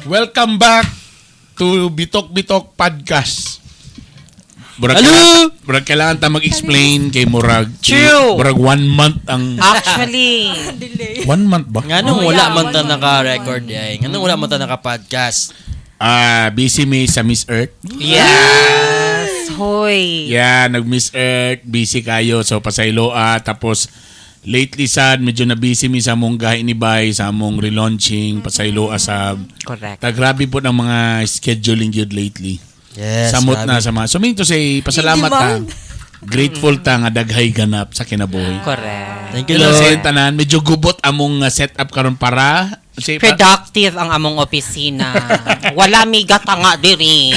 Welcome back to Bitok-Bitok Podcast. Murag kailangan ta mag-explain kay Murag. True. Murag 1 month ang... Actually. 1 month ba? Nganong wala man ta naka-record ay. Nganong wala man ta naka-podcast. Busy me sa Miss Earth. Yes. Hoy. Yeah, nag-Miss Earth. Busy kayo. So, pasayloa. Tapos, lately sad, medyo na busy mi sa among gahi ni Bay, sa among relaunching, pasayloa sa... Correct. Grabe po ng mga scheduling yun lately. Yes. Samot grabe. na sa mga. So, mean to say, pasalamat ta. Grateful ta nga daghay ganap sa kinabuhi. Correct. Thank you, Kailan Lord. sa tanan, medyo gubot among setup karon para say, Productive ang among opisina. Wala mi gatanga diri.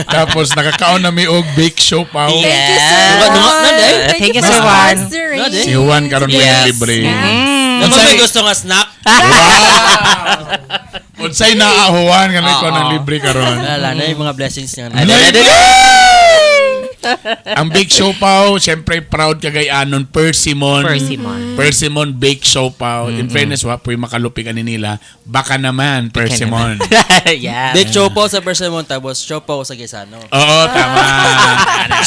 tapos nakakaon na mi og bake show pa. Yes. Thank you, Sir Juan. Si Juan karon Yes. may libre. Ano may gusto nga snack? Unsay naa Juan nga ko ng libre karon. Wala na yung mga blessings niya. Ang bake show pa, syempre proud kagay anon Persimmon Bake Show pa. In fairness, wa po'y makalupi ka nila. Baka naman Persimmon. Yeah. Big show po sa Persimmon, tapos show po sa Gisano. Oo, tama.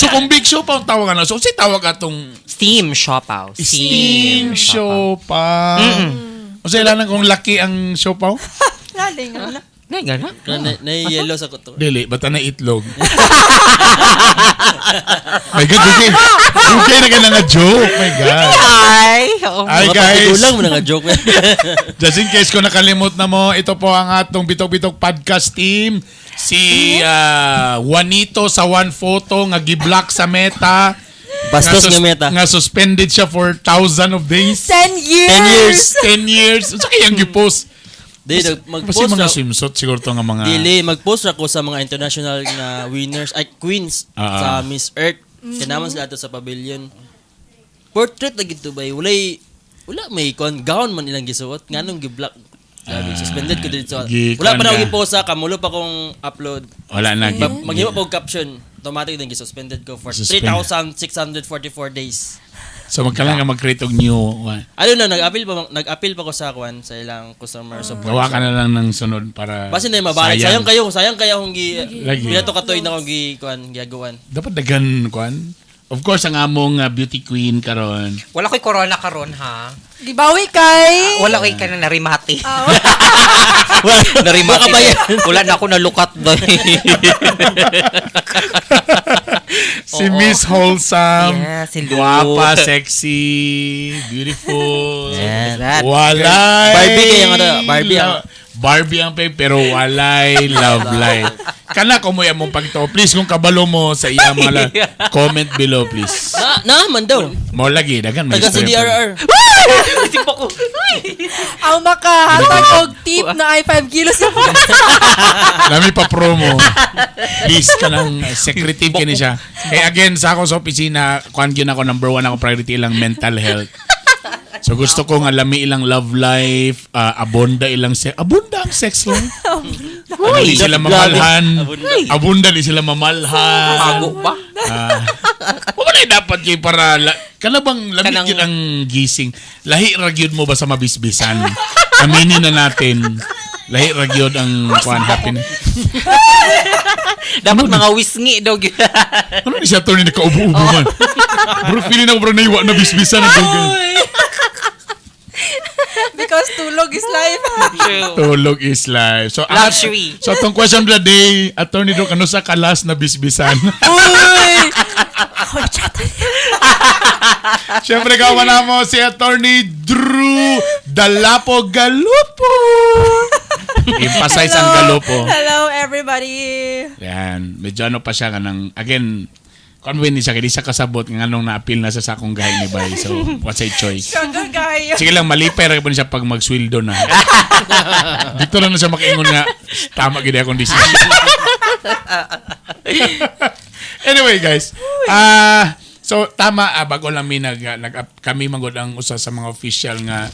So kung bake show pa ang tawag ano, so si tawag atong Steam Shopaw. steam show pa. O sa ilan kung laki ang show pa? Laling nga. Ngay gana. Na-yellow sa kuto. Dili, bata na itlog. My God, okay na ka na joke. My God. Hi. Hi guys. Ulang mo na nga joke. Just in case kung nakalimot na mo, ito po ang atong Bitok-Bitok Podcast team. Si Juanito sa one photo nga gi-block sa Meta. Bastos nga Meta. Nga suspended siya for 1,000 of days. 10 years! 10 years. Sa kayang gi-post. Di, Kasi mag-post mga na. swimsuit siguro to nga mga... Dili, mag-post ako sa mga international na winners, ay queens sa Miss Earth. Kinaman sila ato sa pavilion. Portrait na gito ba? Wala may gown man ilang gisuot. Nganong gi-block. Suspended ko dito. Wala pa na ako gi-post sa kamulo pa kong upload. Wala na. Mag-iwa pa caption. Automatic din gi-suspended ko for 3,644 days. So magkailangan ka mag-create og new one. Ano na, nag-appeal pa ko sa kwan sa ilang customer support. Gawa ka na lang ng sunod para... Basta na yung mabalik. Sayang kayo kung Lagi. pinato katoy na akong giyagawan. Dapat dagan kwan. Of course, ang among beauty queen karon. Wala ko'y corona karon ha. Gibawi kay... Wala ko'y ka na narimati. Baka ba yan? Wala na ako nalukat doy. Si Miss Wholesome. Yeah, si Lu. Guwapa, sexy, beautiful. Yeah, Walay. Barbie kaya nga Barbie ang... Barbie ang pero walay love life. Kana ko mo yung mong pagto. Please, kung kabalo mo sa iya mga comment below, please. Man daw. Mo lagi, dagan. may Taga sa istorya pa. DRR. Sipa ko. Ang makahatag og tip na ay 5 kilos yung Lami pa promo. Please, kanang secretive kini siya. Kaya again, sa ako sa opisina, kuhan yun ako, number 1 ako priority ilang mental health. So gusto ko nga lami ilang love life, abunda ilang abunda ang sex life. Di sila mamalhan. Abunda di sila mamalhan. Hago ba? Wala dapat kay para kana bang lamig yun ang gising. Lahi ragyod mo ba sa mabisbisan? Aminin na natin. Lahi ragyod ang kuan happiness. Dapat mga wisngi daw. Ano ni siya to ni nakaubo-ubo man? Bro, feeling ako bro naiwa na bisbisan na dugan. because tulog is life. Tulog is life. So, Luxury. So, itong question of the day, Attorney Doc, ano sa kalas na bisbisan? Uy! Siyempre, kawan na mo si Attorney Drew Dalapo Galupo. Emphasize ang Galupo. Hello, everybody. Yan. Medyo ano pa siya kanang, again, convenient siya, kaya di siya kasabot ng anong na-appeal na sa sakong gahay ni Bay. So, what's a choice? Kagod kayo. Sige lang, malipay rin po niya pag mag-swildo na. Dito na siya makaingon nga, tama gina akong decision. Anyway, guys. So, tama, bago lang kami magod ang usa sa mga official nga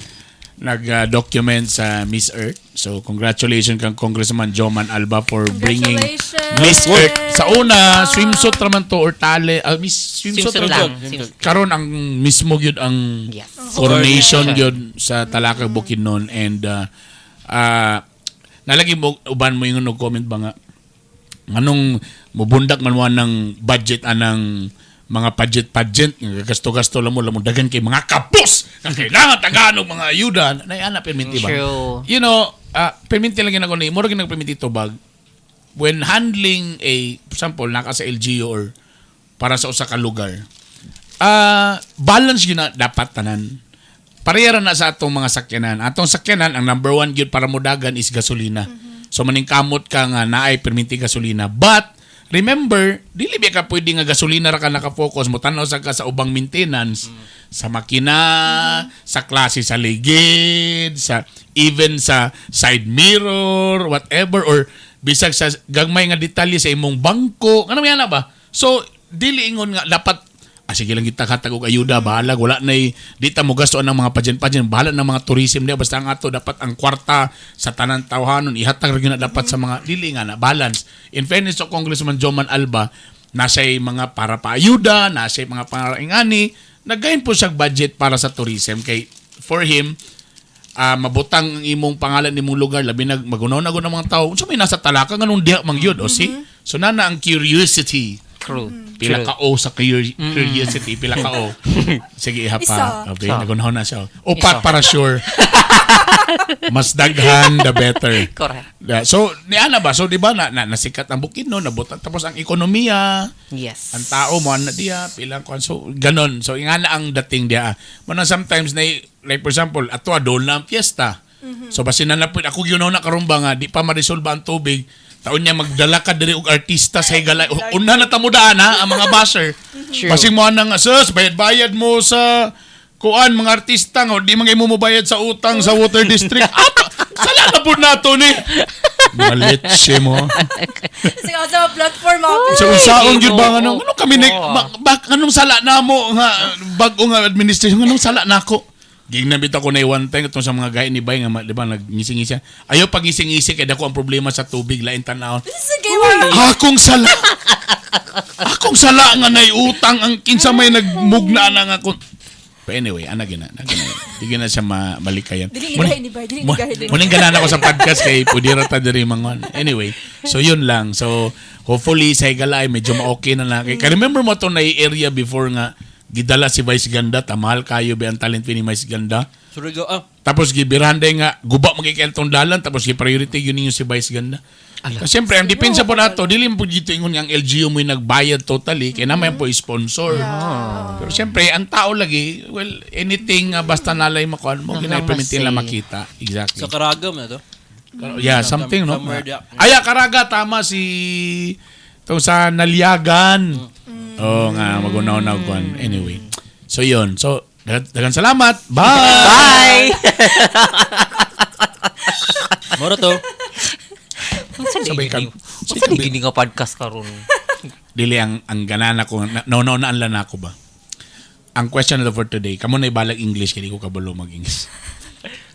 nag-document sa Miss Earth. So, congratulations kang Congressman Joman Alba for bringing Congratulations. Miss Earth. Sa una, swimsuit raman to or tale. Swimsuit Swimsuit lang. lang. Karon ang mismo yun ang Yes. coronation yun sa Talakag Bukidnon. And nalagi mo, uban mo yung nag-comment ba nga, anong mubundak man mo ng budget anang mga pageant gasto-gasto lang mo dagan kay mga kapos na kailangan tagaan ng mga ayuda na ana perminti ba. True. You know, perminti lang ako ni mo rin nagperminti to bag when handling a for example naka sa LGU or para sa usa ka lugar. Balance yun na dapat tanan. Parehara na sa atong mga sakyanan. Atong sakyanan ang number one gyud para modagan is gasolina. So maning kamot ka nga naay perminti gasolina. But remember, dili ba ka pwede nga gasolina ra ka naka-focus mo tanaw sa ka sa ubang maintenance, sa makina, sa klase sa ligid, sa even sa side mirror, whatever or bisag sa gagmay nga detalye sa imong bangko. Ano yan na ba? So dili ingon nga dapat sige lang kita katag og ayuda bahala wala nay di ta mo gasto ang mga pageant bahala ng mga tourism niya basta ang ato dapat ang kwarta sa tanan tawhanon ihatag ra na dapat sa mga dili nga na balance. In fairness to Congressman Joman Alba nasay mga para paayuda nasay mga pangaraingani naggayon po siya budget para sa tourism kay for him mabutang ang imong pangalan nimong lugar labi nag magunaw na ng mga tao unsa may nasa talaka nganong diha mang yun o see so nana ang curiosity. True. Pila ka o sa curiosity, pila ka o. Sige, iha pa. Okay, nagunahon na siya. Upat para sure. Mas daghan, the better. Correct. So, niana ba? So, di ba, nasikat ang Bukidnon, nabutan. Tapos ang ekonomiya, Yes. ang tao mo, na diya, pilang kwan. So, ganon. So, ingana ang dating diya. Muna sometimes, like for example, ato adol na ang fiesta. So, basin na po, ako yun na karumba nga, di pa ma-resolve ang tubig. Taon niya magdala ka diri og artista sa higala. Una na tamudaan ha ang mga basher. True. Basing mo nang sus bayad mo sa kuan mga artista nga di man mo mobayad sa utang sa water district. Sala na pud nato ni. Maletse mo. Sige, sa platform ako. So usaon gyud ba anong kami anong sala na mo nga bag-o nga administration anong sala nako. Gingnabit ako na one time itong sa mga gaya ni Bay nga di ba nagngisi-ngisi. Ayaw pagising-ngisi kaya dako ang problema sa tubig lain tanaw. Sige, Akong sala. Akong sala nga nay utang ang kinsa may nagmugna na nga ako. But anyway, ana gina. Di gina siya malikayan. Dili igahin ni Bay, dili igahin ni Bay. Muning ganan ako sa podcast kay pudira ta diri mangon. Anyway, so yun lang. So hopefully sa higala ay medyo ma-okay na lang. Kaya remember mo to na area before nga gidala si Vice Ganda, tamahal kayo ba ang talent ni Vice Ganda. Surigao, Tapos gibiranda nga, guba magkikentong dalan, tapos gi-priority yun ninyo si Vice Ganda. Kasi siyempre, ang depensa po nato, dili mo dito ingon ang LGU mo yung nagbayad totally, kaya naman po sponsor. Pero siyempre, ang tao lagi, well, anything basta nalay makuha mo, ginay-permitin lang makita. Exactly. sa Karagam na to. Yeah, something, no? Somewhere there. Karaga, tama si... Ito sa Nalyagan. Oo nga, magunaw-naw ko. Anyway. So, yun. So, dagan salamat. Bye! Bye! Moro to. Sabay ka. Saan gini nga podcast karon? Dili ang ganana ko. Naunaan lang ako ba? Ang question for today, kamo na ibalag English, kaya di ko kabalo mag-English.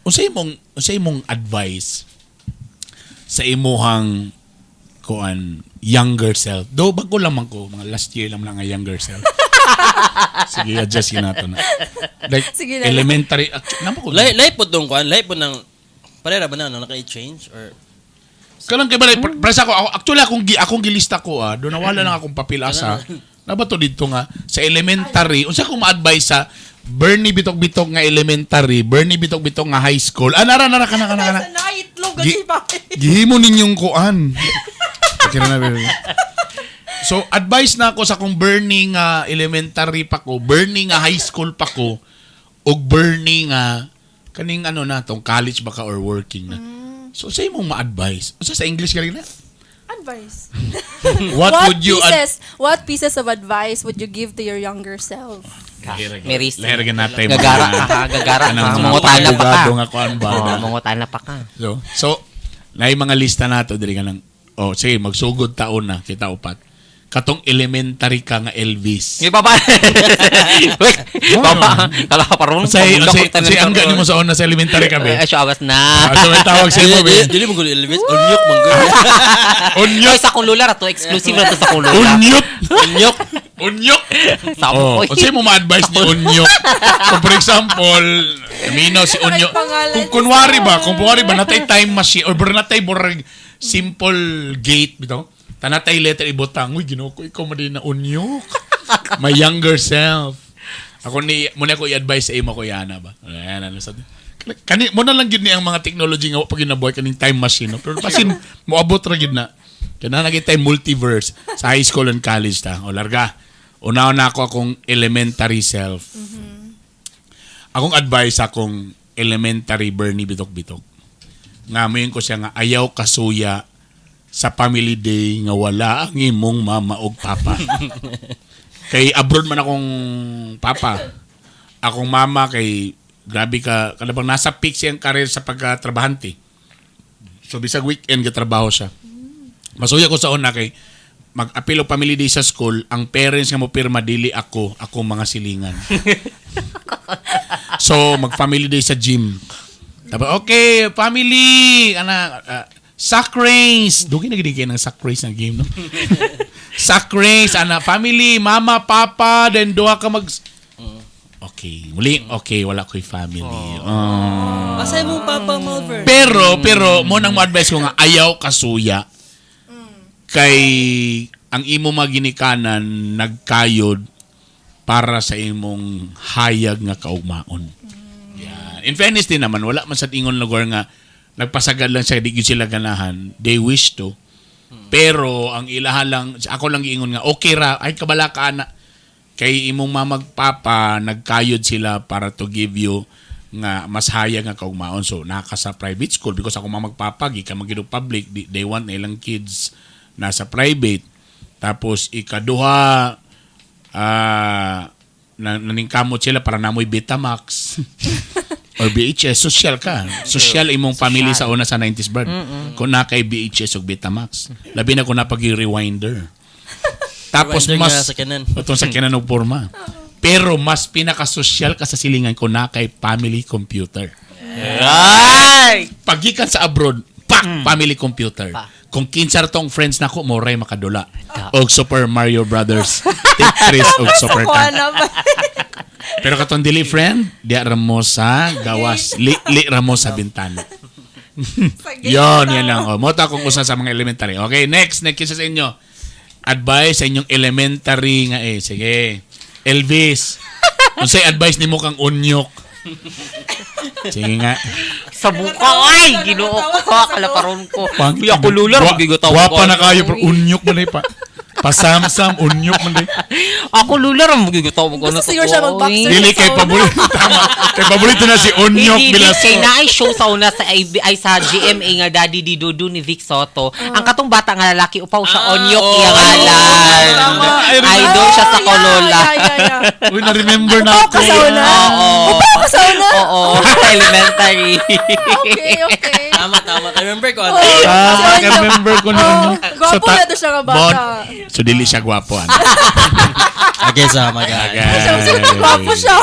Unsay imong advice sa imuhang kuan younger self. Do bago lamang ko, mga last year lang nga younger self. Sige, adjust yun nato na. Like, Sige na. elementary, naman ko. Lay po tong kuan, lay po ng parera ba na naka-change or Kalang kay balay, presa ko, actually akong gilista ko doon nawala lang akong papilasa. Nabato dito nga, sa elementary, unsa kong ma-advise sa Bernie bitok-bitok nga elementary, Bernie bitok-bitok nga high school. Nara. Sa naitlog kasi ba? Gihimo ninyong kuan. So, advice na ako sa kung burning elementary pa ko, burning high school pa ko, o burning kaning tong college baka or working na. So, sa imong ma-advise? Sa English ka rin na? Advice. What pieces of advice would you give to your younger self? Meris. Lahiragin natin. Gagara ka. Mangutana pa ka. Mangutana pa ka. So, na mga lista nato diri ka lang. Sige, magsugod taon na kita upat. katong elementary ka nga Elvis. May baba. Wait, baba. Kala ka parang Say ang gani mo sa una sa elementary ka be. Siya awas na. So may tawag sa imo be. Dili mo gulo Elvis. Unyok man gulo. Ay, sa kulula to. Exclusive na to sa kulula. Unyok. Sapo. Kung sa'yo mo ma-advise ni Unyok. Kung for example, minaw si Unyok. Kung kunwari ba, natay time machine, or natay borag simple gate, bitaw. Tanatay letter ibutang, uy, ginoo ko, ikaw man din na Unyok. My younger self. Muna ko i-advise sa imo ko, Yana ba? Ayan, ano sa muna lang yun ni ang mga technology nga pag ginabuhay kaning time machine. No? Pero pasin, moabot ra yun na. Kaya na naging tayo multiverse sa high school and college ta. O larga, una ako akong elementary self. Akong advice akong elementary Bernie bitok-bitok. Ngamuin ko siya nga, ayaw kasuya sa family day nga wala ang imong mama o papa. Kay abroad man akong papa. Akong mama kay grabe ka, kanabang nasa peak siyang career sa pagkatrabahante. So bisag weekend gatrabaho siya. Masuya ko sa una kay mag-apilo family day sa school, ang parents nga mo pirma dili ako mga silingan. So mag-family day sa gym. Tapos okay, family, sack race. Dugi na gini ng sack race ng game, no? Sack race, family, mama, papa, then duha ka Okay, muli, okay, wala ko'y family. Asay mo papa Malvern. Pero mo nang mo-advise ko nga ayaw kasuya. Kay ang imo maginikanan nagkayod para sa imong hayag nga kaugmaon. Yeah. In fairness din naman, wala man sa ingon lugar nga nagpasagad lang siya, di gyud sila ganahan. They wish to. Pero ang ilaha lang, ako lang giingon nga, okay ra, ay kabala ka na. Kay imong mamagpapa, nagkayod sila para to give you nga mas hayag nga kaugmaon. So, naka sa private school because ako mamagpapa, gikan magido public, they want ilang kids nasa private. Tapos, ikaduha, naningkamot sila para namoy Betamax. Or VHS, social ka. Social imong family sa una sa 90s bird. Kung na kay VHS o Betamax. Labi na kung napag-rewinder. Tapos mas itong sa kanan og porma. Pero mas pinaka-social ka sa silingan kung na kay family computer. Ay! Pagikan sa abroad, family computer. Kung kinsar tong friends nako mo ray makadula. Og Super Mario Brothers, Tetris og Super Cat. Pero katong dili friend, di ramo sa gawas, li ramo sa bintana. yan lang. Mo ta kung usa sa mga elementary. Okay, next isa sa inyo. Advice sa inyong elementary nga sige. Elvis. Unsay advice nimo kang Unyok? Sige nga. Sa buka, ay! Ginoo ko, kalaparon ko. Uy, ako lular, magigutaw ko. Wapa na kayo, pero Unyok mo na pa. Pasamsam, Unyok mo na. Ako lular, magigutaw ko. Gusto siguro siya mag-boxer. Dili kay paborito. Tama. Kay paborito na si Unyok Bilasco. Kay na-show sa una sa GMA nga Daddy Di Dudu ni Vic Soto. Ang katong bata nga lalaki, upaw siya Unyok iyangalan. Idol siya sa Kolola. Uy, na-remember na ako. Upaw ka sa una? Upaw ka sa una? Oo, elementary. Okay. Tama. Remember ko. Remember ko na ano. Gwapo na to siya nga bata. So, dili siya gwapo. Okay, sama guys. Gwapo siya.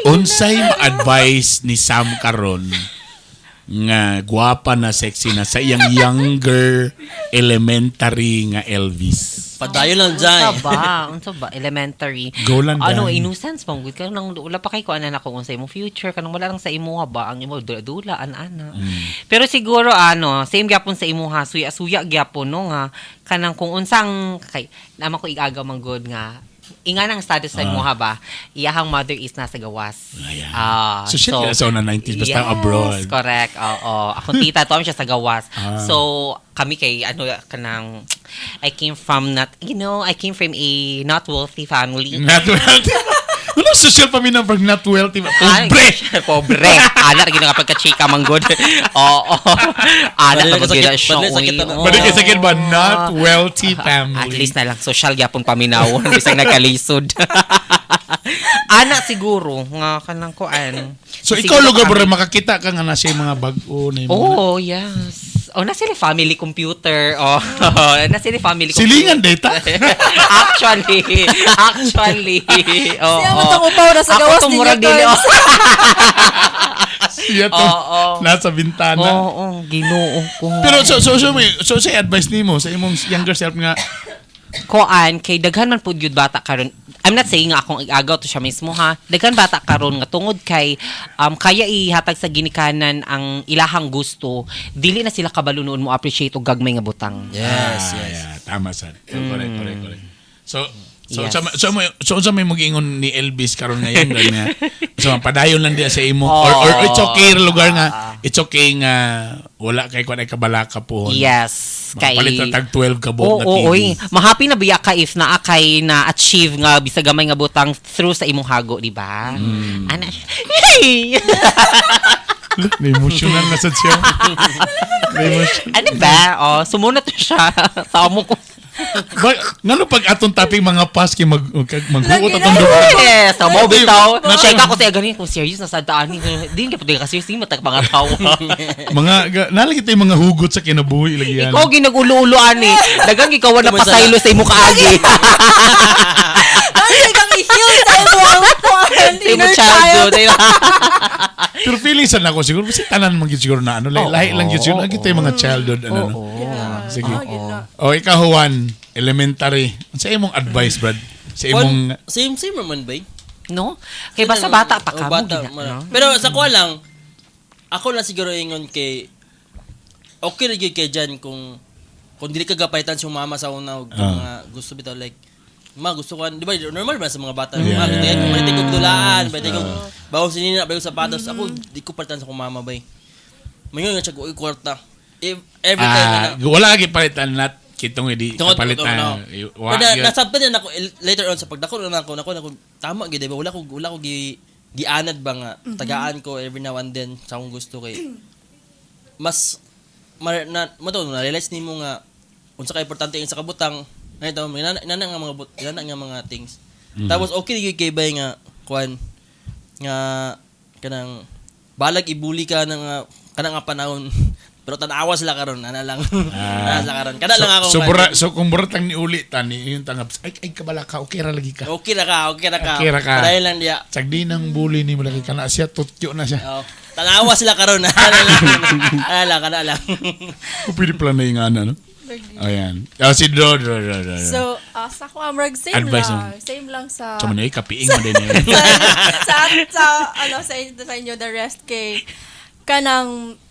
Unsay ma-advise ni Sam karon nga gwapa na sexy na sa iyang younger elementary nga Elvis. Padayon lang dyan. Unsa ba? Elementary. Go lang dyan. Innocence pang good ka nang wala pa kay ko ana nako kung sa imong future kanang wala lang sa imo ba ang imo dula ana. Pero siguro same gyapon sa imo ha, suya gyapon no nga kanang kung unsang kay naman ko igagaw man good nga inga ng status sa imo ba iyahang mother is nasa gawas. So siya sa una 90s basta abroad. Correct. Akong tita to siya sa gawas. So kami kay kanang I came from a not wealthy family. Not wealthy. Ano social pa mi number not wealthy? Pobre. Anak gina nga pagka-chika manggod. Oo. Anak na magila siya. Balik kay sakit ba not wealthy family. At least na lang social gyapon paminawon bisag nagkalisod. Anak siguro nga kanang kuan. So ikaw lugar ba makakita ka nga na siya mga bag-o na Oh, yes. Oh, na sila family computer. Oh, na sila family computer. Silingan data. Actually. Oh, Siya mo tong upaw na sa gawas Ako tong ninyo, murag dili. Cons. Siya to. Nasa bintana. Oo, Ginoo ko. Pero so say advice nimo sa imong younger self nga Koan kay daghan man pud gyud bata karon. I'm not saying nga akong igagaw to siya mismo ha. Daghan bata karon nga tungod kay kaya ihatag sa ginikanan ang ilahang gusto, dili na sila kabalo noon mo appreciate og gagmay nga butang. Yes. yeah, tama sad. Correct. So Yes. sa may mag-ingon ni Elvis karon ngayon nga so padayon lang dia sa imo or it's okay lugar nga it's okay nga wala kay kun ay kabalaka po. Yes. Kay Palit na tag 12 ka buok na TV. Oy, mahappy na biya ka if naa kay na achieve nga bisag gamay nga butang through sa imong hago, di ba? Ana. Na-emotional na sad siya. Na-emotional. Ano ba? Oh, sumunod siya sa amo ko. Ngano pag atong topic mga paski maghuot atong duha. Yes, sa mo bitaw. Na-check ako sa ganin kung serious na sa daan. Di ka pwede kasi si matag mga tao. Nalagi tayo mga hugot sa kinabuhi lagi yan. Ikaw ginag-ulo-ulo ani. Dagang ikaw na pasaylo sa imo kaagi. Ano kang i-heal sa imo ang Sa imo childhood. Pero feeling sa nako siguro kasi tanan man gyud siguro na ano lahi lang gyud siguro lagi tayo mga childhood ano. Sige. O ikaw Juan, elementary. Sa imong advice brad? Sa imong Same naman ba? No? Kay basta bata pa ka mo. Pero sa ko lang, ako lang siguro ingon kay okay ra gyud kay Jan kung dili ka gapaitan si mama sa una og mga gusto bitaw like gusto ko, di ba, normal ba sa mga bata? Yeah. Kung pwede kong dulaan, pwede kong bawang sinina, pwede kong sapatos. Ako, di ko palitan sa kumama ba. Mayon nga siya ko, kwarta. Every time wala lagi palitan nat kitong hindi palitan. Nasabtan din ako later on sa pagdako na ako tama gid ba wala ko gianad ba nga tagaan ko every now and then sa akong gusto kay mas na realize nimo nga unsa ka importante ang sa kabutang ito inana nga mga things. Tapos okay gyud kay bay nga kuan nga kanang balag ibuli ka nang kanang nga panahon. Pero tanawa sila karon ana lang. Kada lang ako. So kung buratang ni uli tani yung tangap ay kabalaka okay ra lagi ka. Okay ra ka. Dahil lang dia. Sagdi nang bully ni mo lagi kana siya tutyo na siya. Tanawa sila karon. Ana lang. Pwede pala na yung ana no. Ayan. Si Dro. So, sa ko amrag same Advice lang. Same lang sa Sa manay kapiing mo din yun. sa inyo the rest kay kanang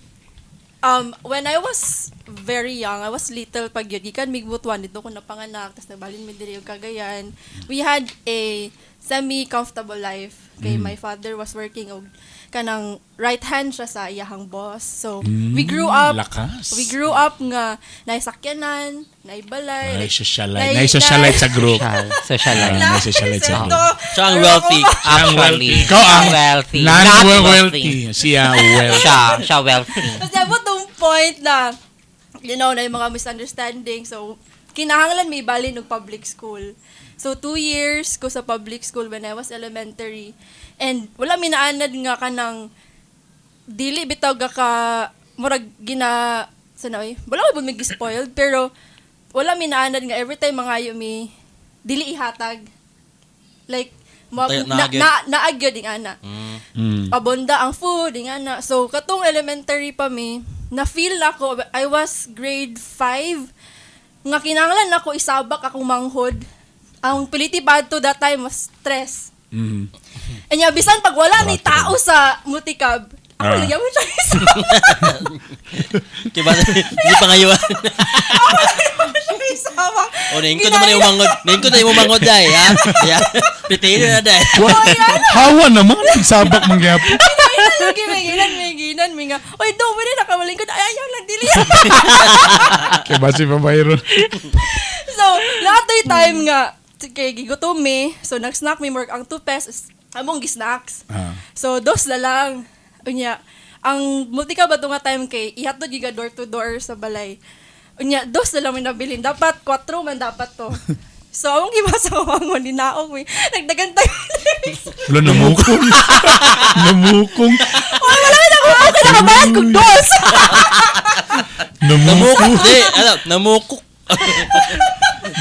when I was very young, I was little pag yun, gikan migbutuan dito ko napanganak, tas nagbalin mi diri og Cagayan. We had a semi-comfortable life. Kay my father was working og kanang right hand siya sa iyahang boss. So, we grew up lakas. We grew up nga naisakyanan, naibalay. Naisocialite sa group. Socialite. Naisocialite sa group. Siya ang wealthy. Actually, Ikaw ang wealthy. non-wealthy. Siya wealthy. Siya wealthy. Kasi mo tong point na, you know, na yung mga misunderstanding. So, kinahanglan may balin og public school. So, 2 years ko sa public school when I was elementary. And wala minaanad nga kanang dili bitaw ka murag wala ko ba mig spoiled pero wala minaanad nga every time mangayo mi dili ihatag like naagyo ding ana. Pabonda ang food ding ana. So katong elementary pa mi na feel nako I was grade 5 nga kinahanglan nako isabak akong manghod. Ang piliti bad to that time was stress. Anya bisan pag wala ni tao sa mutikab, ako lagyan mo siya isabak. Kiba di pa ngayon. Ako lagyan mo siya isabak. Ning ko naman yung umangod. Ning ko na yung umangod dai, ha. Yeah. Pitihin na dai. Hawa naman nagsabak mangyapon. Ginan mi nga. Oy, do mo na nakawaling ko. Ayaw lang dili. Kaya basi pa bayron. So, lahat yung time nga kay gigutom mi. So nag-snack mi more ang 2 pesos among gisnacks. So dos na lang. Unya, ang multi ka ba nga time kay ihatod giga door to door sa balay. Unya, dos na lang mi nabilin. Dapat 4 man dapat to. So, ang gibasa ko ang ninaog mi. Nagdagantay. Wala namukong. Namukong. Wala na ako nakabayad kong dos. Namukok. Di, alam, namukok.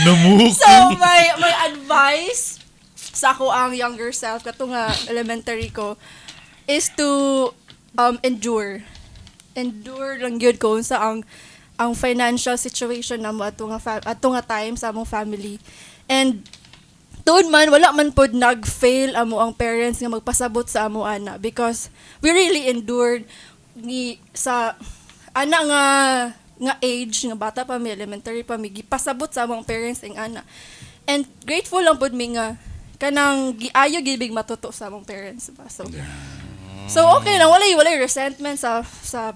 Namuko. So, my advice sa ako ang younger self, kato nga elementary ko, is to endure. Endure lang yun ko sa ang financial situation na mo ato nga time sa among family. And tuod man, wala man pod nag-fail amo ang parents nga magpasabot sa amo ana because we really endured sa ana nga age nga bata pa mi, elementary pa mi, gipasabot sa among parents ing ana. And grateful lang pod mi nga kanang giayo gibig matuto sa among parents ba. So okay lang, walay resentment sa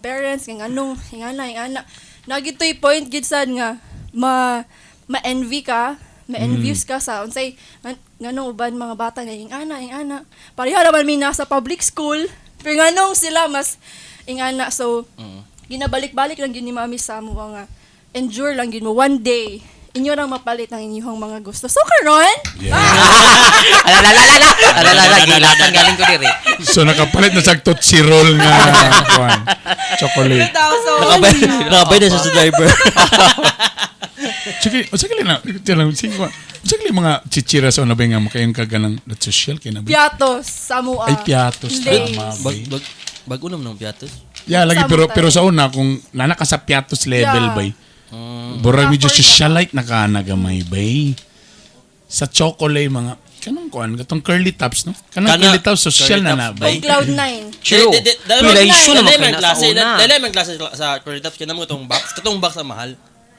parents nga anong ingana. Nagitoy point gid sad nga ma-envy ka, ma-envious ka sa unsay nganong uban mga bata nga ingana. Pareha naman mi nasa public school, pero nganong sila mas ingana. So ginabalik-balik lang yun ni mami sa mo nga endure lang yun mo, one day inyo lang mapalit ang inyong mga gusto. So karon Gilasan galing ko diri. So nakapalit na sa Tootsie Roll nga chocolate. Nakabay na siya sa driver. Sige mga chichira sa una ba nga makayong kaganang na social kay na ba? piatos sa mo Ay piatos Lays. tama ba? Bag-unam ng piatos. Yeah, lagi Samutay. pero sa una kung nana ka sa piatos level Yeah. bay. Burag medyo Proper socialite na ka nagamay bay. Sa chocolate mga kanang kuan katong curly tops no? Kanang Kana, curly tops social curly na tops, bay. Cloud9. True. Relation naman kayo na sa una. Dali man klase sa curly tops kinamo itong box. Katong box ang mahal.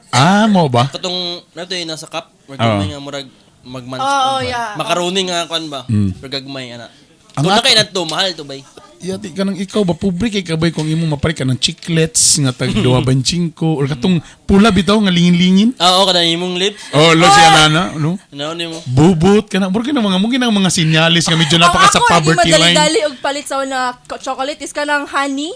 Ah, mo ba? Katong nato yung nasa cup. Oo. Magagmay nga murag magmanch. Oo, yeah. Macaroni nga kuan ba? Magagmay ana. Ang Kung ato- nakay to mahal to bay. Yati kanang ikaw ba pobre kay kabay kung imo mapalit ka ng chiclets nga tag 2.25 or katong pula bitaw nga lingin-lingin. Oo, kada imong lips. Oh, lo siya nana, no? Ano ni mo? Bubot kana burki na mga mungkin ang mga sinyalis nga medyo napaka sa poverty Ang ako, line. madali-dali og palit sa una chocolate is kanang honey.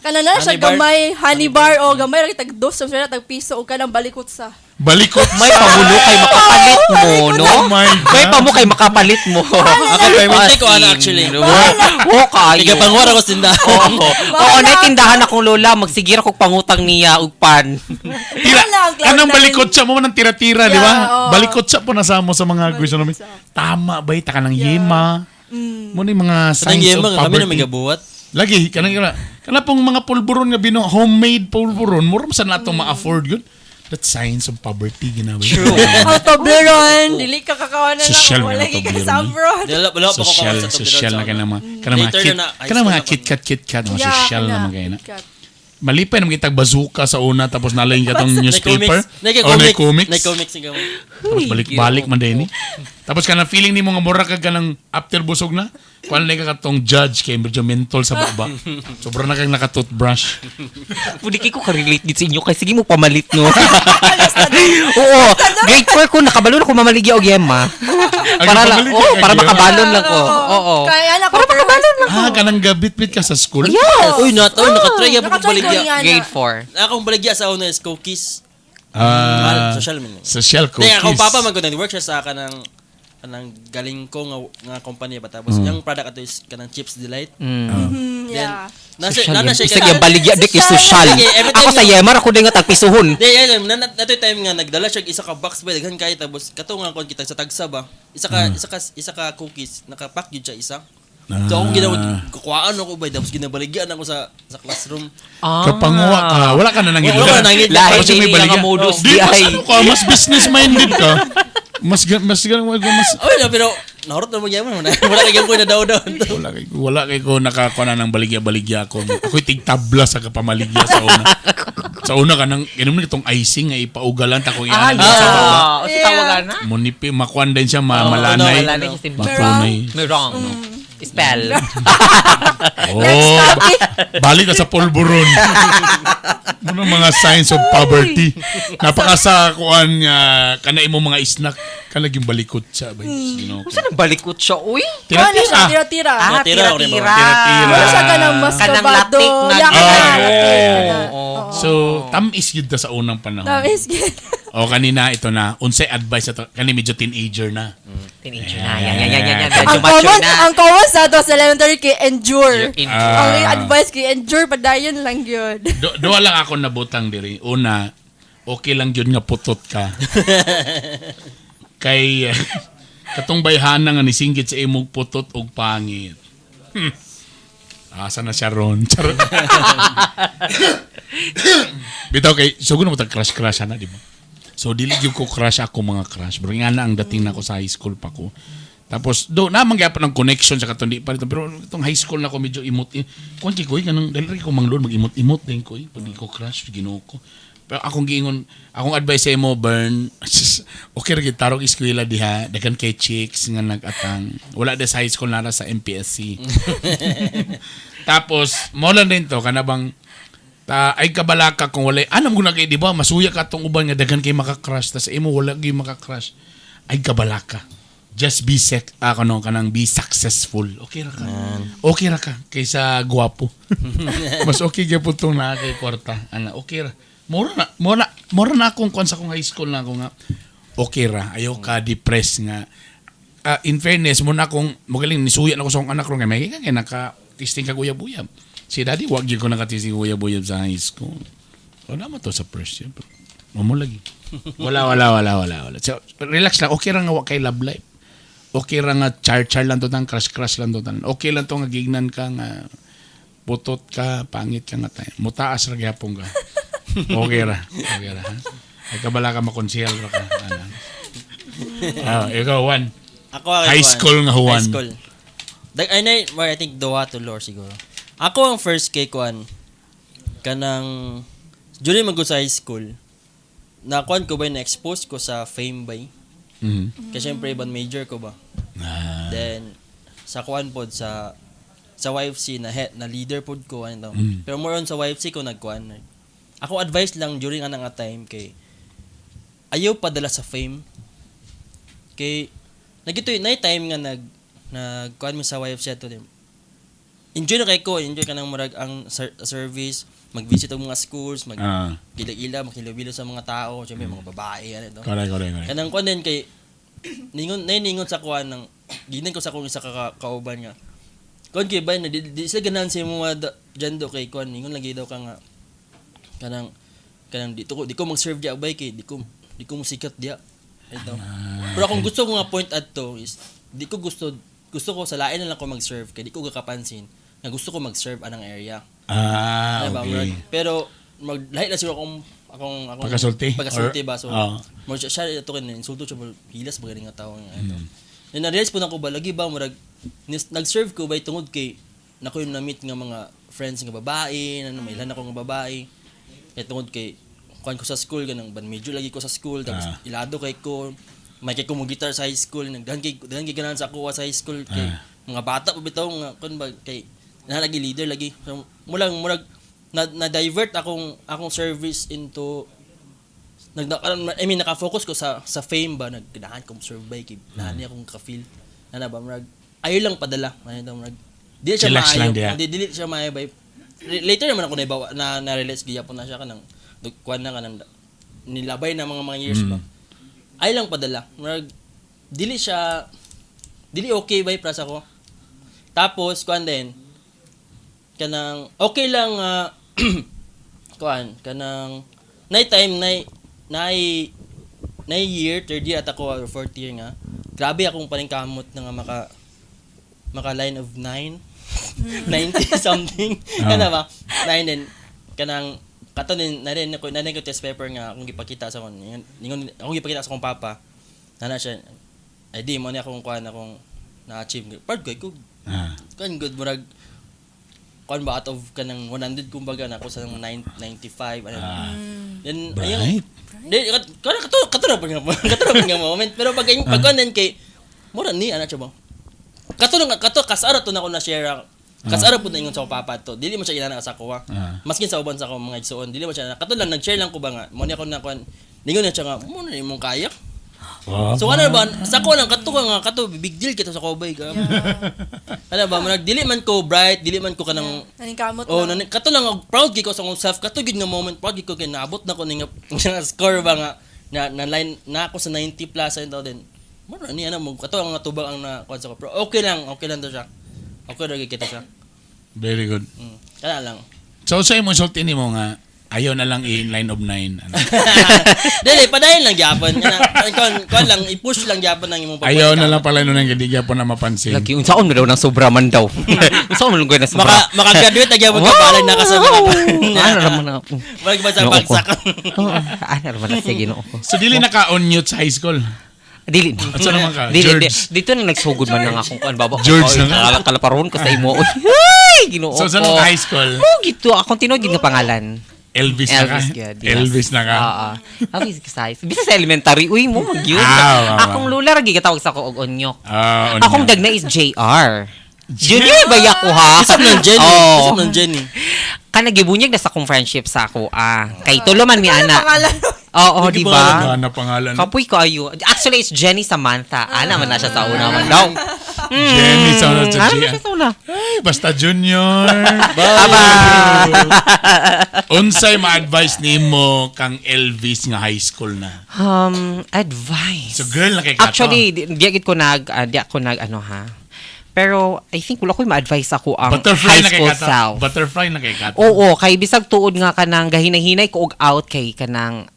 Kana na siya Honey bar? gamay, honey bar o gamay lagi tag dos sa tag piso o kanang balikot sa. Balikot May pamulo kay makapalit mo, no? Oh my May God. pamo kay makapalit mo. Ako permanent ko ana actually. Oo, kayo. Tiga pangwar ako tindahan. Oo, na tindahan akong lola, magsigir ako pangutang niya og pan. Tira, Wala, ang cloud kanang nine. balikot siya mo man ang tira-tira, di Yeah, ba? oo. Balikot siya po nasamo sa mga gusto namin. Tama ba ta kanang yema? Mo ni mga Sa signs yema of kami na may poverty. gabuhat. Lagi kana pong mga pulburon nga homemade pulburon, mura sa nato ma-afford yun. That's signs of poverty ginawa. True. Autobleron, dili ka kakawanan na Social kung wala nga, ka autobleron, kasabron. Wala pa ko Social, sa social na kanang mga Later kit, na, high kanang mga school na KitKat, mga social na mga na. Kat. Malipay naman kitag bazooka sa una tapos nalayin ka tong newspaper. O na comics. Comics nga mo. Tapos balik-balik man din eh. Tapos kanang feeling ni mo nga mura ka kanang after busog na. Kuan na ka katong judge kay medyo mentol sa baba. Sobra na kang naka-toothbrush. Pwede ko ka-relate din sa inyo kay sige mo pamalit no. Oo, grade 4 ko nakabalon ako mamaligya og yema. Para lang, mamaligya oh, ka, para Gema? makabalon lang ko. Oo. Kaya na Para makabalon lang ko. Kanang gabit-bit ka sa school? Yes. Uy, nakatry ako Nakatry ko baligya. yan. Grade 4. Akong baligya sa una is cookies. Social media. Social cookies. Kaya akong papa man ko nag-work siya sa kanang galing ko nga company ba tapos yung product ato is kanang Chips Delight. Yeah. Nasa Isa siya gyud baligya dik is social. Okay, every Ako time sa yemar ako din nga tagpisuhon. Yan, nato time nga nagdala siya isa ka box ba daghan kay tapos kato nga kon kita sa tagsa ba. Isa ka cookies nakapack gyud siya isa. So akong ginawa kukuhaan ako ba tapos ginabaligyan ako sa classroom. Kapanguwa ka. Wala ka na nang Wala ka na nang ilugan. Lahi Tapos yung may din baligya. nga modus Di, di mas ay. ano ka, mas business-minded ka. Mas Oh, no, pero nahurot na magyaman. Wala kay ko na daw. wala kay ko nakakuha na ng baligya ako. Ako'y tigtabla sa kapamaligya sa una. Sa una ka nang ganun itong icing nga ipaugalan ta kung iyan sa baba. O si tawagan na. Munipi makuan din siya malanay. Malanay siya simple. Matunay. May wrong. Spell. Oh, balik ka sa pulburon. Ano mga signs of poverty. Napaka kuan nga kana imo mga snack kanaging balikot siya ba. Kung saan balikot siya, uy? Ano siya, Tira-tira. tira-tira. Tira-tira. Tira-tira. Tira-tira. Ano siya kanang mas Kanang kabado. latik na Yakan. gano'n. Oo. Oo. So, tamis yun ta sa unang panahon. Tamis gid. O kanina, ito na. Unsay advice ito. Kani medyo teenager na. Teenager na. Yan. Medyo Ang mature common, na. ang common sa ato sa elementary kay endure. Ah. Ang advice kay endure padayon lang yun. Doa lang ako nabutang diri. Una, okay lang yun nga putot ka. Kay katong bayhana nga nisinggit sa imong putot og pangit. Asa na siya ron? Charot. Bitaw kay sugod mo crush na di ba? So dili gyud ko crush ako mga crush. Pero nga na ang dating nako sa high school pa ko. Tapos do na mangyapon ng connection sa katon di pa rito. Pero itong high school na ko medyo imot. Kuan kay koy kanang dali ko manglod mag-imot-imot din koy. Pag di ko crush Ginoo ko. Pero akong giingon, akong advice sa mo, Bern, okay rin tarong eskwela diha, dagan kay chicks nga nag-atang. Wala din sa high school nara sa MPSC. Tapos, mo lang din to, kanabang, ay kabalaka kung wala, anam ko na kayo, di ba, masuya ka tong uban nga dagan kay makakrush, tas imo wala kayo makakrush. Ay kabalaka. Just be kanang be successful. Okay ra ka. Okay ra ka kaysa gwapo. Mas okay gyud tong na kay kwarta. Ana, okay ra. Mura na akong kung sa kong high school na ako nga, okay ra, ayaw ka depressed nga. In fairness, muna akong, magaling, nisuya na ako sa akong anak ro nga, may kaya naka-testing ka uyab-uyab. Si daddy, wag yun ko naka-testing uyab-uyab sa high school. Wala mo to sa first year. Mamo lagi. Wala. So, relax lang, okay ra nga kay love life. Okay ra nga char-char lang to tan, crush-crush lang to tan. Okay lang to nga gignan ka nga, putot ka, pangit ka nga tayo. Mutaas ra gyapon ka. Okay ra. Ha? Ay kabala ka makonsehal ra ka. Ikaw, Juan. Ako High school nga Juan. High school. I think duha to lore siguro. Ako ang first kay Juan kanang during mag sa high school. Na kuan ko ba na-expose ko sa fame ba? Kasi syempre ibang major ko ba. Then sa kuan pod sa YFC na leader pod ko ano. Pero more on sa YFC ko nagkuan. Ako advice lang during anang time kay ayaw padala sa fame. Kay nagito na time nga nagkuan mo sa YFC to them. Enjoy na kay ko, enjoy ka nang murag ang service, mag-visit og mga schools, mag-gila-gila, makilabilo sa mga tao, syempre mga babae ano to. Correct. Kanang kuan din kay ningon sa kuan ng ginan ko sa kong isa kauban nga. Kuan kay ba na di sila ganahan sa mga jando kay kuan ningon lagi daw ka nga kanang di ko mag-serve diya bay kay di ko musikat diya ito. Pero akong gusto ko nga point adto is di ko gusto ko sa lain na lang ko mag-serve kay di ko gakapansin nga gusto ko mag-serve anang area. Okay. Pero lahi na siguro akong pagkasulti ba so mo siya ito kin insulto siya hilas ba ganing nga tawo nga ito. Na-realize po na ko ba lagi ba murag nag-serve ko bay tungod kay nako yung na-meet nga mga friends nga babae may ilan ako nga babae. Kaya tungod kay kuan ko sa school ganang ban medyo lagi ko sa school tapos ilado kay ko may kay ko mo guitar sa high school daghan kay ganahan sa ako sa high school kay mga bata pa bitaw nga kun ba kay nalagi leader lagi so, murag na divert akong service into naka-focus ko sa fame ba nagdahan kong survey kay nani akong ka-feel na ba murag ayo lang padala ano murag dili siya maayo dili siya maayo ba later naman ako na-realize giyapon na siya kanang kuan na kanang nilabay na mga years ba. Ay lang padala. Dili okay ba para sa ko. Tapos kuan din kanang okay lang kuan kanang night time na year third year at ako or fourth year nga. Grabe akong paningkamot na nga maka line of 9 90 something kana ba 9 din kanang kato din na rin ko test paper nga akong gipakita sa kon ningon akong gipakita sa akong papa nana siya ay di mo ni akong kuan akong na-achieve part ko kan good murag kuan ba out of kanang 100 kumbaga na ako sa 95 ano then ayun kato na nga moment pero pag kuan din kay mura ni ana siya ba kato kasara to na ko na share kasara po na ingon sa papa to dili mo siya inana sa ako maskin sa uban sa ako mga igsoon dili mo siya kato lang nag-share lang ko ba nga mo ni ako na kuan ningon na siya nga mo na imong kaya So ano ba, sa ko lang, kato, big deal kita sa Kobay ka. Ano ba, dili man ko bright, dili man ko kanang, Naningkamot kato lang, proud ko sa akong self, kato gid nga moment, proud ko kay naabot na ko nga score ba nga, na line, na ako sa 90 plus, ayun daw din. Mara, niya na mo, kato ang natubang ang nakuha sa ko, pero okay lang to siya. Okay rin kita siya. Very good. Kaya lang. So sa imong sulti nimo nga ayaw na lang in line of 9. Ano? Dili, padayon lang gyapon. Kon lang i-push lang gyapon ng imong pagpapalita. Ayaw na lang pala nun ang hindi gyapon na mapansin. Lagi, unsaon mo daw ng sobra man daw. Unsaon mo lang na sobra. Maka-graduate na gyapon ka balag na ka sa mga Ano naman na. Wag ba sa bagsak. Ano naman na sige no. So dili naka-on mute sa high school. Dili. At saan naman ka? Dili, George? dito na nagsugod man lang akong kuan baba. George na nga? Kalaparon ko sa imo. Ay, Ginoo ko. So saan ka high school? Mo gito akong tinuod nga pangalan. Elvis na ka? God, yes. Elvis na ka? Oo. Elvis ka size. Bisa sa elementary. Uy, mo magyud. Akong lula ra gigatawag sa ko og onyok. Akong gagna is JR. Junior ba ako ha? Isap ng Jenny. Isap ng Jenny. Nagibunyag na sa kong friendship sa ako. Kay tulo man mi ana. Oo, di ba? Ano pangalan? Kapoy ko ayo. Actually, it's Jenny Samantha. Ana man na siya sa una man daw. Jenny sa una. Ano siya sa una? Ay, basta junior. Aba. Unsay ma-advise nimo kang Elvis nga high school na? Advice. So girl na kay Kato. Actually, di ako nag ano ha. Pero I think wala ko ma-advise ako ang Butterfly high school self. Butterfly na kay Kato. Oo, kay bisag tuod nga kanang gahinay-hinay ko og out kay kanang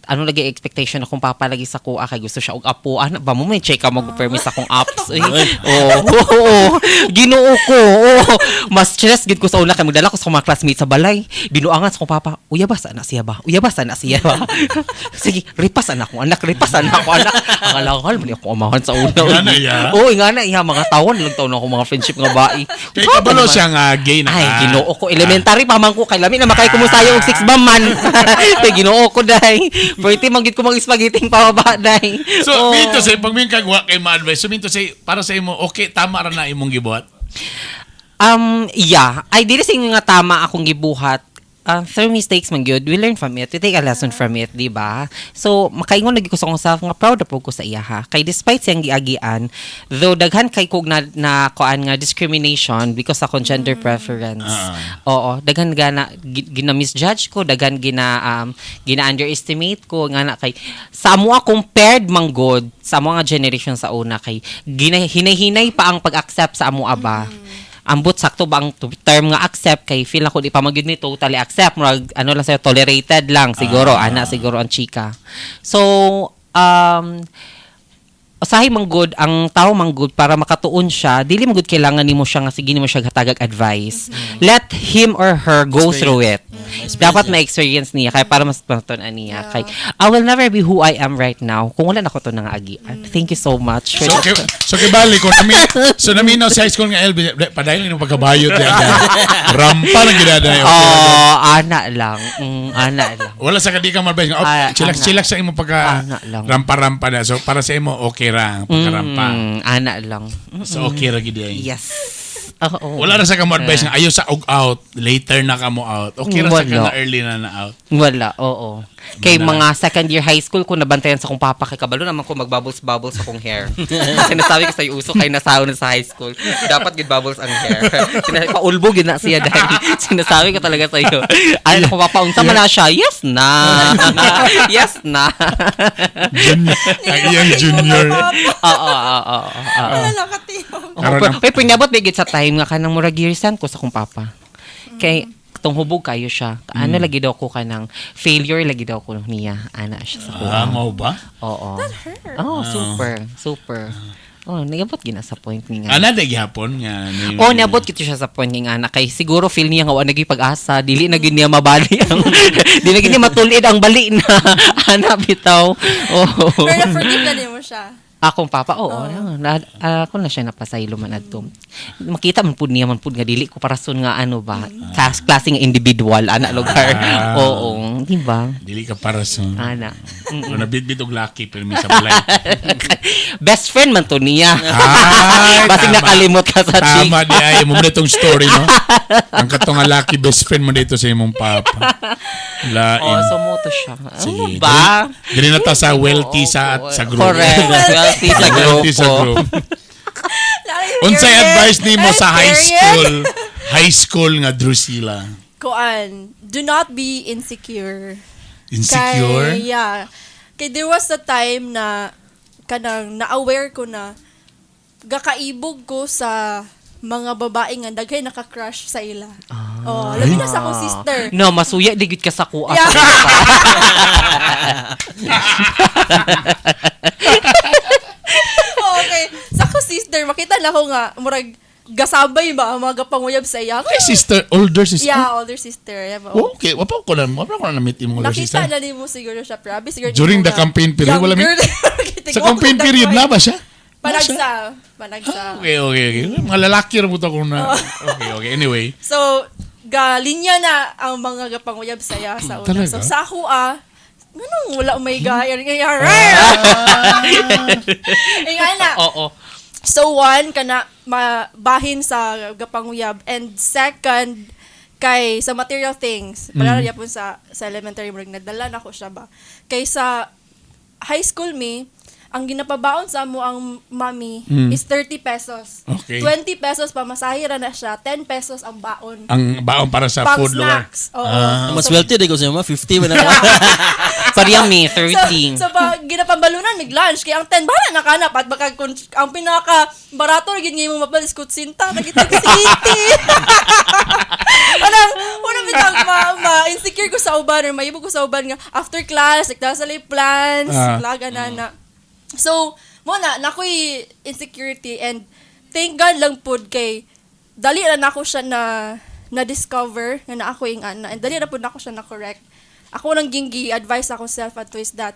ano lagi expectation akong papalagi sa kuha kay gusto siya og apo. Ano ba mo may check ka mag-permis akong apps. Oo. Ginoo ko. Mas stress gid ko sa una kay magdala ko sa mga classmates sa balay. Binuangan sa akong papa. Uyabas ana siya ba? Sige, ripas ana ko anak. Ang alangal man ako amahan sa una. Ingana iya? Oo, ingana iya mga tawon lang taon ako mga friendship nga bae. Kay kabalo siya nga gay na ka. Ay, Ginoo ko. Elementary pa man ko kay lami na makay kumusaya og 6 bam man. Kay Ginoo ko dai. Pwede manggit ko mag spaghetti pababa dai. So, minto say pag min kagwa kay ma-advise. So minto say para sa imo okay tama ra na imong gibuhat. Yeah. Ay dili sing nga tama akong gibuhat. Through mistakes man gyud, we learn from it. We take a lesson from it, di ba? So, makaingon lagi ko sa akong self nga proud po ko sa iya ha. Kay despite siyang giagian, though daghan kay kog na kuan nga discrimination because sa akong gender preference. Oo, daghan gana gina-misjudge ko, daghan gina-underestimate ko nga na kay sa amo compared man god sa mga generation sa una kay hinay-hinay pa ang pag-accept sa amo aba. Ambot sakto ba ang term nga accept kay feel ako di pa magyud ni totally accept murag ano lang sayo tolerated lang siguro ana siguro ang chika. So usahay manggod ang tao manggod para makatuon siya dili manggod kailangan nimo siya nga sige nimo siya hatagag advice. Let him or her go through it. Dapat ma-experience niya kaya para mas paton niya kay I will never be who I am right now kung wala nako to nga agian. Thank you so much. So kibali ko naminaw sa high school nga LB padayon ni pagkabayot ya. Rampa lang gidadayo. Ana lang. Wala sa kadi ka ma-advise. Chillax sa imo pagka rampa-rampa na. So para sa imo okay ra pagkarampa. Ana lang. So okay ra gid ay. Yes. Wala ra sa kamo advice nga ayo sa og out, later na kamo out. Okay ra sa kana early na out. Wala, oo. Kay mga second year high school ko nabantayan sa kong papa kay kabalo naman ko magbubbles sa kong hair. Sinasabi ko sa uso kay nasaon na sa high school. Dapat gid bubbles ang hair. Paulbo gid na siya dahil sinasabi ko talaga sa iyo. Ay ko papa unsa man na siya? Yes na. Yes na. Ang iyang junior. Oo. Wala lang katiyong. Pero pinabot bigit sa time nga kanang murag yearsan ko sa kong papa. Kay tong hubog kayo siya. Ano lagi daw ko kanang failure lagi daw ko niya. Ana siya sa kuha. Mau ba? Oo. That hurt. Oh, super. Oh, nagabot gina sa point ni nga. Ana de gihapon nga. Nabot kito siya sa point ni nga kay siguro feel niya nga wa naging pag-asa, dili na gid niya mabali ang dili na gid niya matulid ang bali na ana bitaw. Oh. Pero forgive na mo siya. Akong papa, oo. Ako na siya napasaylo man adto. Makita man pud niya man pud nga dili ko parason nga ano ba, klase nga individual ana lugar. Oo, di ba? Dili ka para sa... Ana. Kung nabitbit og lucky, pero may sa balay. Best friend man to niya. Ay, Basig tama. nakalimot ka sa chick. Tama di ay. Mo itong story, no? Ang katong nga lucky best friend mo dito sa imong papa. Lain. Oh, so mo to siya. Ano Sige. ba? Dili na ta sa wealthy sa group. Correct. Wealthy sa Wealthy sa grupo. group. Unsay advice nimo sa high school? High school nga Drusilla. Kuan, do not be insecure. Insecure? Kay, yeah. Kay there was a time na kanang na-aware ko na gakaibog ko sa mga babae nga daghay naka-crush sa ila. Oh, labi na sa akong sister. No, masuya digit ka sa kuha. Yeah. Okay. Sa akong sister, makita na ko nga, murag gasabay ba ang mga gapanguyab sa iya. Ay, sister, older sister. Yeah, older sister. Yeah, Oh, okay, wapa ko na na-meet yung older nakita sister. na ni mo siguro siya, probably siguro During the campaign period, wala Sa campaign period na ba siya? Panagsa. Okay. Mga lalaki ra buta ko na. Okay. Anyway. So, galinya na ang mga gapanguyab saya sa una. Talaga? So, sa ako ganun, wala may gaya. Nga na. Oo. So, one, kana mabahin sa gapanguyab. And second, kay sa material things. Para po sa elementary, nagdala na ko siya ba. Kay sa high school ang ginapabaon sa mo ang mami is 30 pesos. Okay. 20 pesos pamasahira na siya, 10 pesos ang baon. Ang baon para sa Pang food lugar. snacks. Oo. Mas wealthy din ko sa mga 50 man na. Pariyami, 13. So ginapambalunan mig-lunch kaya ang 10 bala na kanap at baka ang pinaka barato gid nga mo mapalis kutsinta nagitag city. Wala bitang insecure ko sa uban or maibog ko sa uban nga after class nagdasa sa plans, laga na. So, nakoy insecurity and thank God lang pud kay dali na nako siya na discover nga na ako ing ana and dali na pud nako siya na correct. Ako nang gingi advice ako self at is that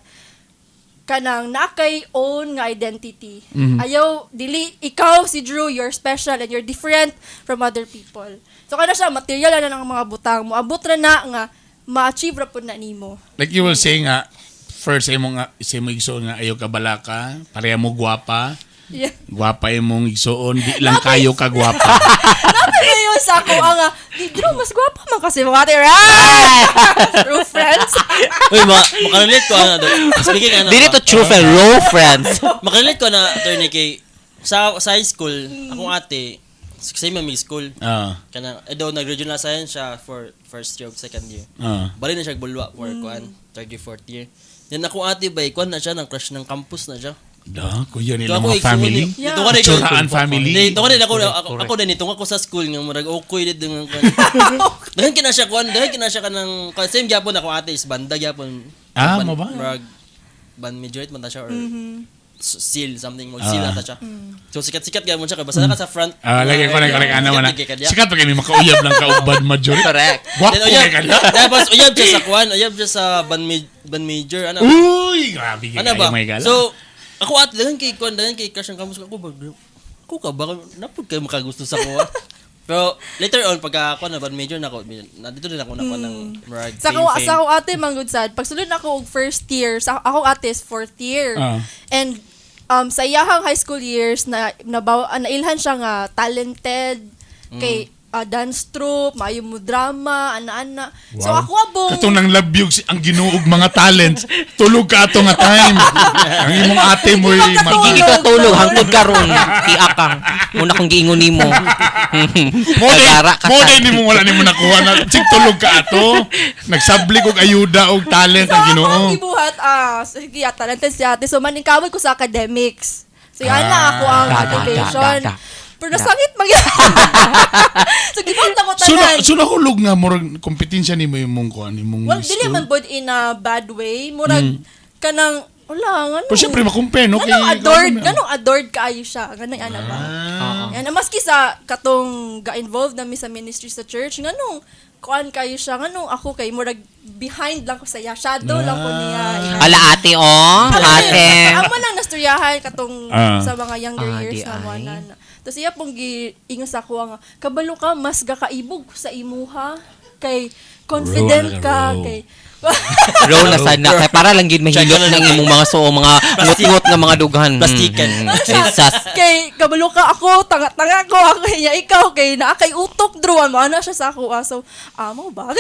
kanang nakay own nga identity. Ayaw dili ikaw si Drew, you're special and you're different from other people. So kana siya material na ng mga butang mo. Abot ra na nga ma-achieve ra pud na nimo. Like you will say nga, first, sa imong igsoon nga ayaw ka balaka, pareha mo gwapa, Yeah. gwapa imong igsoon, di lang kayo ka gwapa. Napay yun sa ako di Drew, mas gwapa man kasi mga ate. True friends. Uy, makarelate ko speaking Dili to true friend, raw friends. makarelate ko na attorney kay sa high school, akong ate same may school. Kana daw nag-regional science siya for first year o second year. Bali na siya bulwa for kuan third year, fourth year. Then ako ate ba kuan na siya ng crush ng campus na siya. Da, kuya nila Ako, mga family. Yeah. Ito ko rin Churaan family. Ito ko rin ako din ito ako sa school nga murag okay din ng kuan. Dahan kina siya kanang same gyapon ako ate is banda gyapon. Mo ba? Murag band majority man ta siya or seal something mo seal ata siya. So sikat-sikat gyapon siya kay basta ka sa front. Lagi ko ano man. Sikat pa kami makauyab lang ka ubad majority. Correct. Gwapo kay kada. Tapos uyab siya sa kuan, uyab siya sa band major ano. Uy, grabe kay Ano ba? may gala. So ako at dahan kay crush ng campus ko ba. Ako ka ba napud kay makagusto sa ko. Pero later on pagka ako na band major na ako, dito din ako na ng Murag. Sa ako ate manggod sad. Pagsulod na ako og first year, sa ako ate is fourth year. And sa iyahang high school years nailhan siya nga talented kay dance troupe, maayo mo drama, ana-ana. Wow. So ako abong Katong nang labyog ang ginuog mga talents, tulog ka ato nga time. Ang imong ate mo'y Hindi ka tulog hangtod karon. Iakang. Muna kong giingon nimo. Modern ni mo wala ni mo nakuha na sig tulog ka ato. Nagsabli kog ayuda og talent ang Ako Ginoo. ang gibuhat, sige, talented si ate. So, maningkamot ko sa academics. So, yan na ako ang education. Pero nasangit magyan. So, gibuhat ako tanan. So nahulog nga murag kompetensya nimo imong kuan imong Well, dili man pod in a bad way. Murag, kanang, Wala, ngano. Pero syempre makumpen, no? Ganong adored kaayo siya. Ganong ana ba? Yan, maski sa katong ga-involved nami sa ministry sa church, nganong kuan kayo siya, nganong ako kay murag behind lang ko sa iya, shadow lang ko niya. Ala ate, ate. Amo lang nasturyahan katong sa mga younger years na mo na. Tapos iya pong giingon sa ako nga, kabalo ka, mas gakaibog sa imuha, kay confident ka, kay Roll na sana. Kaya para lang gid mahilot ng imong mga mga ngot-ngot nga mga dughan. Plastikan. Kay kabalo ka ako, tanga-tanga ko ako kaya ikaw kay naa kay utok druan mo ana siya sa ako. So, amo ba?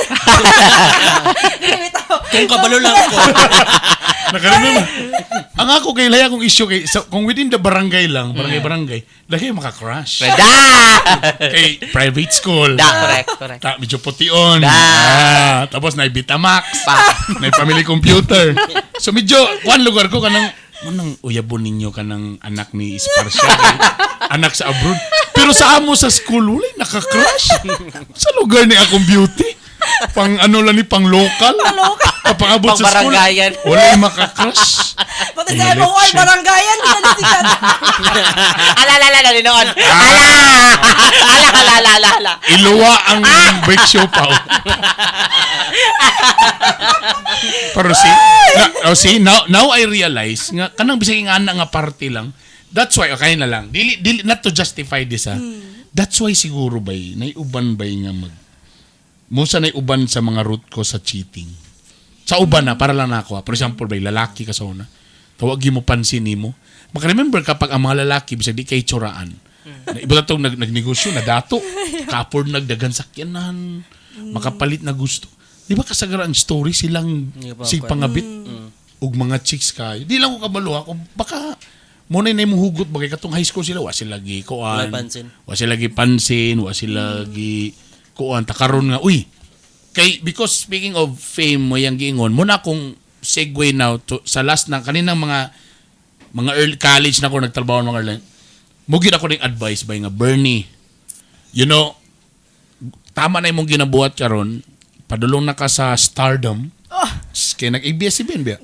Kung kabalo lang ako. Nakarami ang ako kay laya kong issue kay kung within the barangay lang, barangay, dahil maka-crush. Kay private school. Correct. Medyo pution. Tapos na Betamax. Na family computer. So medyo one lugar ko kanang uyabon ninyo kanang anak ni Sparsha, anak sa abroad. Pero sa amo sa school wala naka-crush. Sa lugar ni akong beauty. Pang ano lang ni pang local. Kapag abot sa school. Wala yung maka-crush. Pati sa mo ay barangayan kinalisikan. Ala noon. Ala. Iluwa ang break show pa. Pero see, now I realize nga kanang bisag nga ana nga party lang. That's why okay na lang. Dili not to justify this That's why siguro bay naiuban bay nga musa naiuban sa mga root ko sa cheating. Sa uban na para lang nako. For example bay lalaki ka sa una. Tawag mo pansin nimo. Maka-remember kapag ang mga lalaki bisag di kay tsuraan. Iba tong nagnegosyo na dato. Kapor nagdagan sakyanan. Makapalit na gusto. Di ba kasagaran story silang pangabit ug mga chicks kayo. Di lang ko kabaluha kung baka muna na imong hugot bagay katong high school sila wa sila gi kuan. Wa sila gi pansin, wa sila gi kuan takaron nga uy. Kay because speaking of fame mo yang giingon, muna akong segue now to sa last na kaninang mga early college na ko nagtrabaho mga early. Mugid ako ning advice bay nga Bernie. You know, tama na imong ginabuhat karon. Padulong na ka sa stardom. Kaya nag-ABS-CBN ba?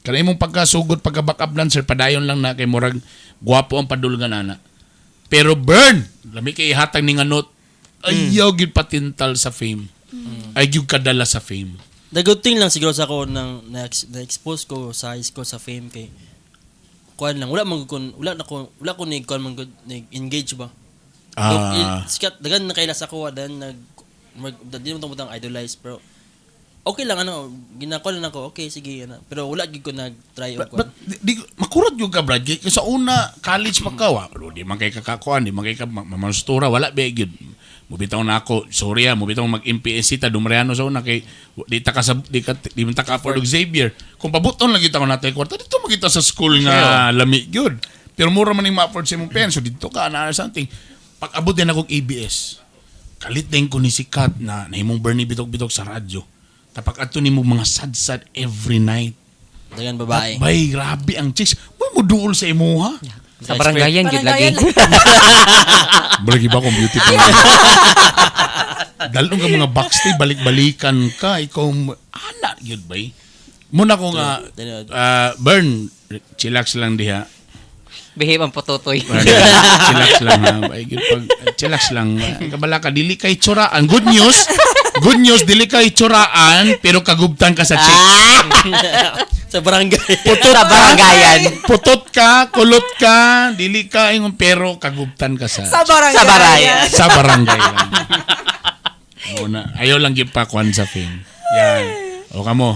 Kaya imong pagkasugod, pagka-backup dancer, padayon lang na kay murag gwapo ang padulungan ana. Pero burn! Lami kay ihatag ni nga note, ayaw gyud patintal sa fame. Ayaw kadala sa fame. The good thing lang siguro sa ako nang na-expose ko sa high school sa fame kay kuan lang wala ko engage ba. Sikat dagan na kailas ako dan di mo tang idolize pero okay lang ginako lang ako okay sige pero wala gid ko nag-try og but di makurot yung ka Brad kay sa una college pa ka di man kay kakakuan di man kay mamastura wala ba gyud mubitaw na ako sorry mubitaw mag-MPSC ta dumreano sa una kay di man ta ka for Xavier kung pabuton lang kita ko natay kwarta dito magita sa school nga lami gyud pero mura man ning ma-afford sa imong penso dito ka na something pag abot din akong ABS kalit din ko ni sikat na himong Bernie bitok-bitok sa radyo. Tapak ato ni mo mga sad-sad every night. Dagan babae. Bay, grabe ang chicks. Mo duol sa imuha. Sa barangayan gid lagi. Balagi ba kung beautiful? Dalong ka mga backstage, balik-balikan ka. Ikaw, anak yun ba muna ko nga, Bern, chillax lang diha. Behave ang pototoy. Chillax lang ha. Chillax lang. Kabala ka, dili kay tsuraan. Good news, dili kay tsuraan, pero kagubtan ka sa chick. Sa barangay. Sa barangayan. Putot ka, kulot ka, dili ka, pero kagubtan ka sa barangay. Sa barangay lang. Muna, ayaw lang gipakuan sa fame. Yan. O kamo.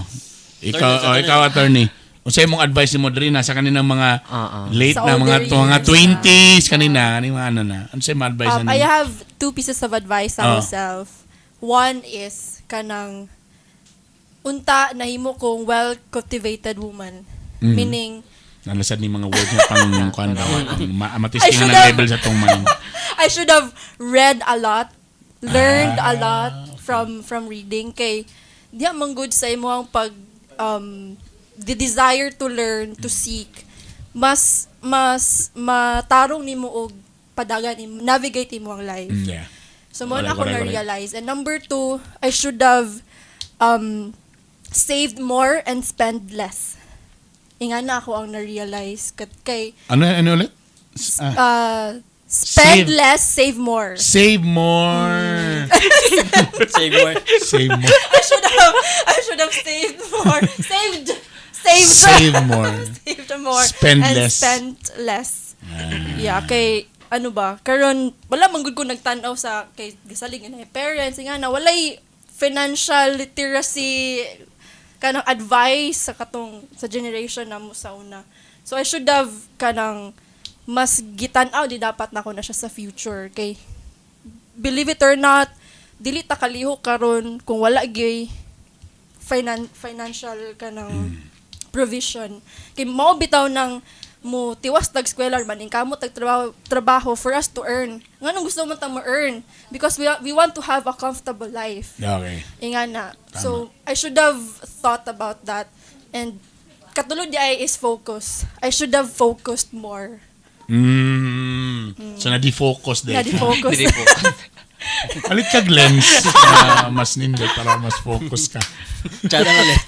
Ikaw attorney. Unsay mong advice mo diri na sa kaninang mga late sa na mga 20s kanina mga ano na. Unsay mo advice I have 2 pieces of advice sa myself. One is kanang unta nahimo kong well-cultivated woman. Meaning nalasad ni mga words nga pang kuan daw. Matisting na level sa tong man. I should have read a lot, learned a lot from reading kay diha man good sa imo ang pag the desire to learn, to seek, mas matarong nimo og padagan nimo, navigate nimo ang life. Yeah. So mo na ako na-realize. And number 2, I should have saved more and spend less. ingana ako ang na-realize kay Ano ulit? spend Save. less, save more. Save more. Save more. Save more. I should have saved more. Saved more. saved more. Spend and less. spent less. Yeah, kay ano ba? Karon wala man gud ko nagtan-aw sa kay gisalig na parents nga na walay financial literacy kanang advice sa generation namo sa una. So I should have kanang mas gitan-aw di dapat na ako na siya sa future kay believe it or not dili ta kalihok karon kung wala gyud financial kanang provision kay mao bitaw nang mo tiwas tag eskwela man kamo tag trabaho for us to earn nganong gusto man ta mo earn because we want to have a comfortable life. Okay. Ingana. So I should have thought about that and katulad di ay is focus. I should have focused more. So na-defocus din. Na-defocus. Palit kag lens na mas nindot para mas focus ka. Tsada nga lens.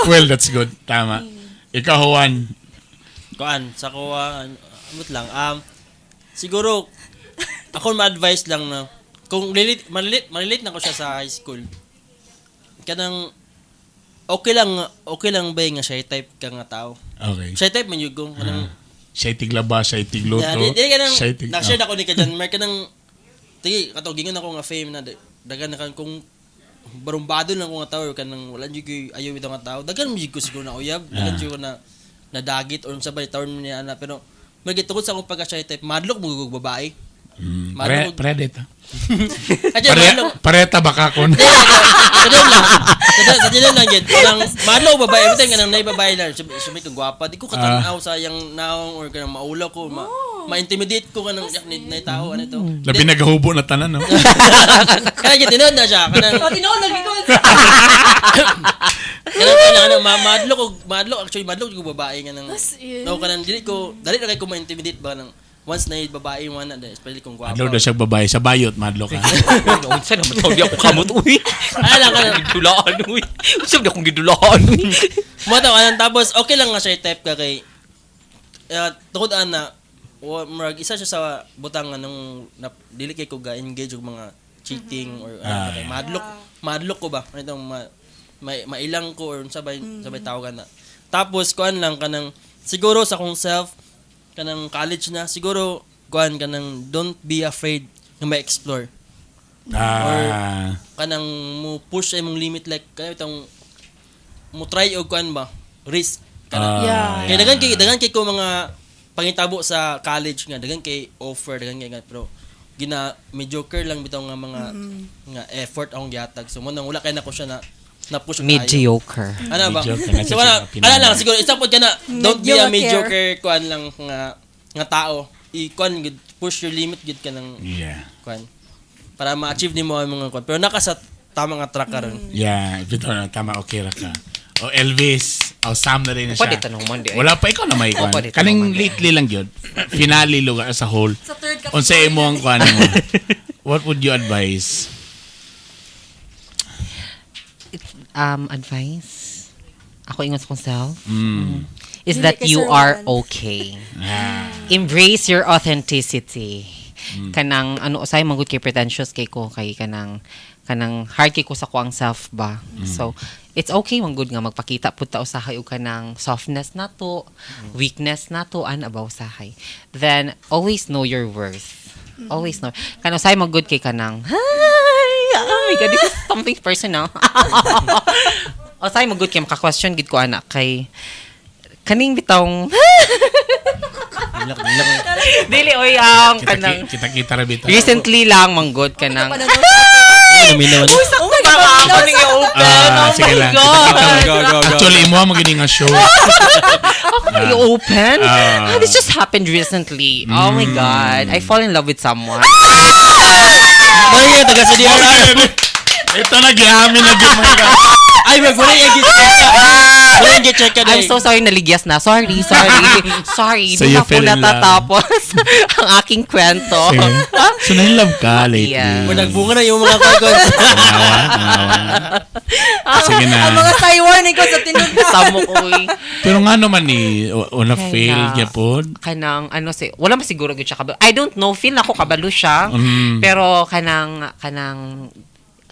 Well, that's good. Tama. Ikaw, Juan. Kuan, sa kuha, amot lang. Siguro, ako ma-advise lang na, kung malilit na ko siya sa high school, kanang, okay lang ba nga siya type ka nga tao? Okay. Siya type man yung kung, kanang, Siya tiglaba, siya tigluto. Dili ka nang, siya na-share ako ni ka dyan, mer ka nang, tigi, katogingan ako nga fame na, dagan na kan, kung, barumbado lang ko nga tao, kanang, wala nyo ayaw ito nga tao, dagan mo ko siguro na uyab, dagan ko na dagit, or sabay, tawon mo niya, pero, magitungkod sa akong pagka-shy type, madlok mo gugog babae. Predet. Pareta baka kon. Sa diyan lang gid. Nang madlaw babae, bitan kanang nay babae lang, sumay kang gwapa, di ko katanaw sayang naong or kanang maulaw ko, ma-intimidate ko kanang nay tao ano to. Labi nagahubo na tanan no. Kaya gid tinud na siya, kanang Tinuod lagi ko. kanang madlo actually madlo ko babae kanang no kanang dili na kay ko ma-intimidate ba kanang once na babae mo na especially kung gwapa. Madlo daw siya babae sa bayot, madlo ka. Unsa naman tawag ako kamot uy. Ala ka Gidulaan uy. Unsa na akong gidulaan uy. mo taw anan tapos okay lang nga siya type ka kay tukod ana murag isa siya sa butang nung dili kay ko ga-engage og mga cheating or kay madlok ko ba itong mailang ko or sabay tawagan na tapos kuan lang kanang siguro sa kong self kanang college na siguro kuan kanang don't be afraid na ma-explore or kanang mo push imong limit like kaya itong mo try og kuan ba risk kanang kaya dagan kay ko mga pangitabo sa college nga dagan kay offer dagan kay pero mediocre lang bitaw nga mga nga effort akong gihatag so mo nang wala kay nako siya na push mediocre. Ano ba? Mediocre. So lang siguro isa pod kana don't be a mediocre kuan lang nga tao. I-kuan gid push your limit gid ka nang kuan para ma-achieve nimo ang mga kuan. Pero naka sa tama nga track ka ron. Yeah, bitaw na tama okay ra ka. O Elvis, o Sam na rin na siya. Pwede tanong man di. Wala pa ikaw na may kuan. Kaning lately lang yun. Finale lugar as a whole. Sa third Unsa imo ang kuan mo? What would you advise? Advice ako ingon sa kong self is Hindi that kay you Sir are Juan. okay. Embrace your authenticity. Kanang ano usay magud kay pretentious kay ko kay kanang hard kay ko sa kuang self ba. So it's okay man good nga magpakita pud ta usahay og kanang softness nato, weakness nato an abaw usahay. Then always know your worth. Always know. Kanang usay man good kay kanang oh my God, this is something personal. O say mo good kay maka-question gid ko anak kay kaning bitong dili oy ang kanang Kita ra bitaw. recently lang manggod kanang Ano naman? Oh my God! ako ning open. Oh sige my lang. God. Go. Actually, imo ang magiging nga show. You open? This just happened recently. Oh my God. I fall in love with someone. Ay, taga sa DRR. Ito na giamin na gyud mga. Ay, wag mo na i-git. Ngayon, check ka I'm so sorry, naligyas na. Sorry. Sorry, So di you na po fell in love. natatapos ang aking kwento. Sige. So, na-in-love ka lately. Yeah. Nagbunga na yung mga kagod. Tumawa. Sige na. Ang mga side warning ko sa tinunda. Samo ko Pero nga naman ni, una Kaya fail nga. niya po. kanang wala masiguro gyud siya kabalo. I don't know, feel na ako kabalo siya. Pero kanang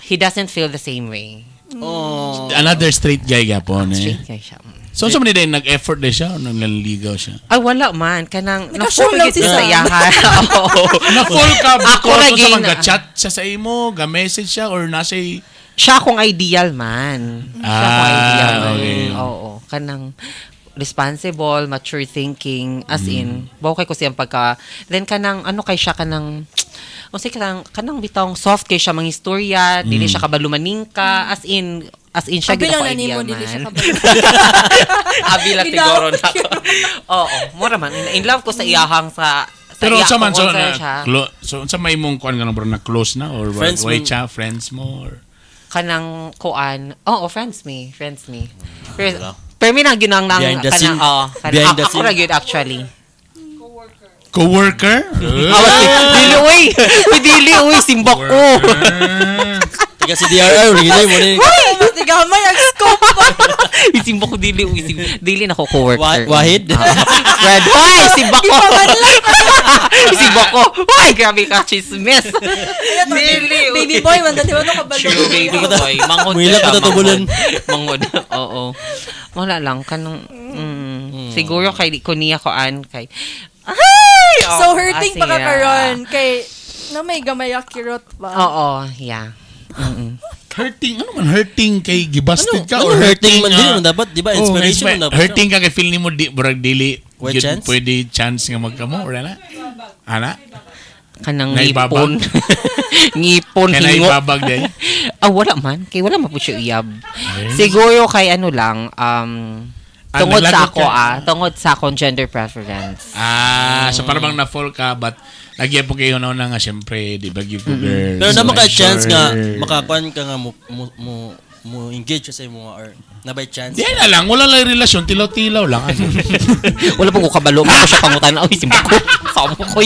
he doesn't feel the same way. Oh. Another straight guy gapon eh. Straight guy siya. So, sa manila nag-effort din siya o nangliligaw siya? Ay, wala man. Kanang, Naka-show na-full lang gid siya. sa iyahan. Oo. Na-full ka Ako because lagi sa na- mga chat siya sa imo, ga-message siya or nasa Siya akong ideal man. Siya akong ideal man. okay. Oo. Kanang responsible, mature thinking, as in, bawkay ko siyang pagka, then kanang, kay siya kanang, o sige, kanang bitong soft kay siya mga istorya, dili siya kabalumaning ka, as in siya Abi gid lang ako na nimo, ideal dili siya man. kabalo. Abi lang siguro na ako. Oo, mura man. In love ko sa iyahang sa Pero iya sa man, ko so, concern siya. sa may mong kuan ka na bro, na close na or Friends way mo. siya, friends mo or Kanang kuan. friends me. Pero may nang ginang nang Behind the kanang, scene. Behind the ako scene. ra gyud actually. co-worker? Dili uy. Dili uy simbok ko. Tiga si DRR, ginay mo ni. Mati gamay ang scope pa. Simbok ko dili uy. Dili na ko coworker. Wahid. Fred, hoy, simbok ko. Simbok ko. Hoy, grabe ka chismis. Dili uy. Baby boy, man, dati mo kabalo. True, baby boy. Mangod Muhila siya, ko tatubulan. Mangod. Oo. Wala lang. Kanang, siguro kay ko niya ko kay, ay! So, hurting pa ka siya. karon kay na may gamay kirot ba? Oo, yeah. Hurting? Ano man hurting kay gibasted ka? Ano or hurting man din ah, man dapat, di ba? oh, Inspiration man dapat. hurting ka kay feel ni mo burag dili With yun chance? pwede chance nga magkamo or ana? Ana? Kanang Naibabag? ngipon. Ngipon, Kaya hingo. naibabag day? Wala man. Kay wala man po siya iyab. Siguro kay lang, tungod sa naglagot ako, ka? tungod sa akong gender preference. So parang na-fall ka but lagi po kayo na nga siyempre di ba give girls. Pero na maka chance nga Sure. makakuan ka nga mo engage ka sa imo or na by chance. Di na lang, wala lang relasyon, tilaw-tilaw lang. Wala pong ko kabalo. Wala siya pangutan. Ay, simbak ko. Samo ko.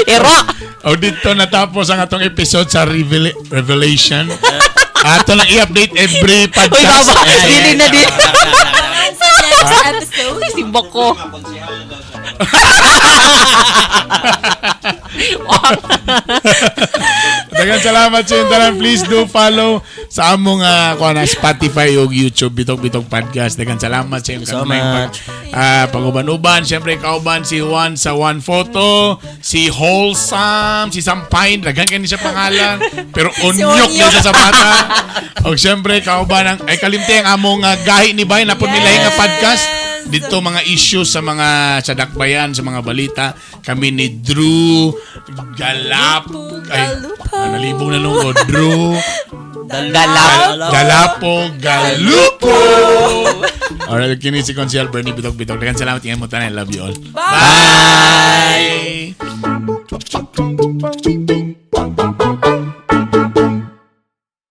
Era! O dito natapos ang atong episode sa Revelation. Ato lang i-update every Uy, podcast. baba. Dili na din. Sa next episode. Ay, simbak ko. Dagan salamat sa inyo tanan. Please do follow sa among Spotify o YouTube Bitog Podcast. Dagan salamat sa inyo So kanang much. pag-uban-uban. Siyempre kauban si Juan sa One Photo, si Wholesome, si Sampain. Dagan kayo siya pangalan. Pero onyok niya siya sa bata. O siyempre kauban ang kalimti ang among gahi ni Bay napod nila nga podcast. Dito mga issues sa mga sa dakbayan, sa mga balita. Kami ni Drew nalibong na nung Drew Galapo Galupo. Alright, kini si Consiel Bernie Bitog. Dagan salamat ingat mo tanan. I love you all. Bye.